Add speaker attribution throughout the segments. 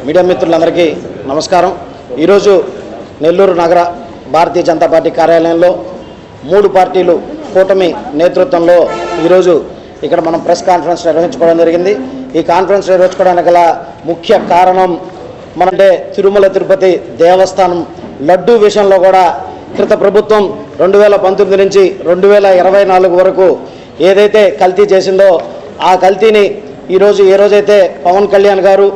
Speaker 1: Media మిత్రులందరికీ నమస్కారం. ఈరోజు నెల్లూరు నగర భారతీయ జనతా పార్టీ కార్యాలయంలో 3 పార్టీలు కూటమి నేతృత్వంలో ఈరోజు ఇక్కడ మనం ప్రెస్ కాన్ఫరెన్స్ నిర్వహించుకోవడం జరిగింది. ఈ కాన్ఫరెన్స్ నిర్వహించుకోవడానికి గల ముఖ్య కారణం మనంటే తిరుమల తిరుపతి దేవస్థానం లడ్డూ విషయంలో కూడా గత ప్రభుత్వం 2019 నుంచి 2024 వరకు ఏదైతే కల్తీ చేసిందో ఆ కల్తీని ఈరోజు ఏ రోజైతే పవన్ కళ్యాణ్ గారు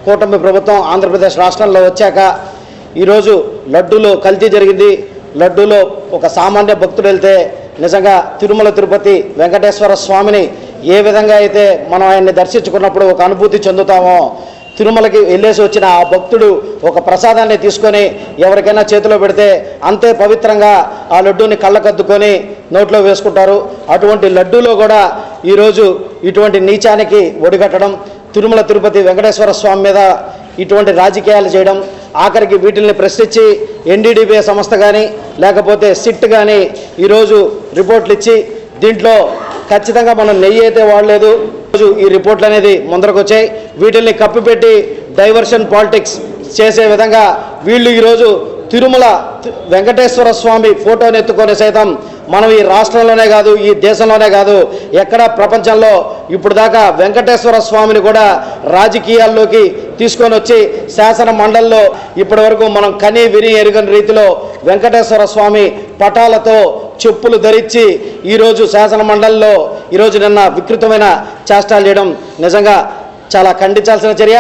Speaker 1: కూటమి ప్రభుత్వం ఆంధ్రప్రదేశ్ రాష్ట్రంలో వచ్చాక ఈరోజు లడ్డూలో కల్తీ జరిగింది. లడ్డూలో ఒక సామాన్య భక్తుడు వెళ్తే నిజంగా తిరుమల తిరుపతి వెంకటేశ్వర స్వామిని ఏ విధంగా అయితే మనం ఆయన్ని దర్శించుకున్నప్పుడు ఒక అనుభూతి చెందుతామో తిరుమలకి వెళ్ళేసి వచ్చిన ఆ భక్తుడు ఒక ప్రసాదాన్ని తీసుకొని ఎవరికైనా చేతిలో పెడితే అంతే పవిత్రంగా ఆ లడ్డూని కళ్ళకద్దుకొని నోట్లో వేసుకుంటారు. అటువంటి లడ్డూలో కూడా ఈరోజు ఇటువంటి నీచానికి ఒడిగట్టడం, తిరుమల తిరుపతి వెంకటేశ్వర స్వామి మీద ఇటువంటి రాజకీయాలు చేయడం, ఆఖరికి వీటిల్ని ప్రశ్నించి ఎన్డీడీబీ సంస్థ కానీ లేకపోతే సిట్ కానీ ఈరోజు రిపోర్ట్లు ఇచ్చి దీంట్లో ఖచ్చితంగా మనం నెయ్యి అయితే వాడలేదు. ఈరోజు ఈ రిపోర్ట్లు అనేది ముందరకు వచ్చాయి. వీటిల్ని కప్పిపెట్టి డైవర్షన్ పాలిటిక్స్ చేసే విధంగా వీళ్ళు ఈరోజు తిరుమల వెంకటేశ్వర స్వామి ఫోటోని ఎత్తుకొని సైతం మనం ఈ రాష్ట్రంలోనే కాదు ఈ దేశంలోనే కాదు ఎక్కడ ప్రపంచంలో ఇప్పుడు దాకా వెంకటేశ్వర స్వామిని కూడా రాజకీయాల్లోకి తీసుకొని వచ్చి శాసన మండలిలో ఇప్పటి వరకు మనం కని విని ఎరుగని రీతిలో వెంకటేశ్వర స్వామి పటాలతో చెప్పులు ధరించి ఈరోజు శాసన మండలిలో ఈరోజు నిన్న వికృతమైన చేష్టాలు చేయడం నిజంగా చాలా ఖండించాల్సిన చర్య.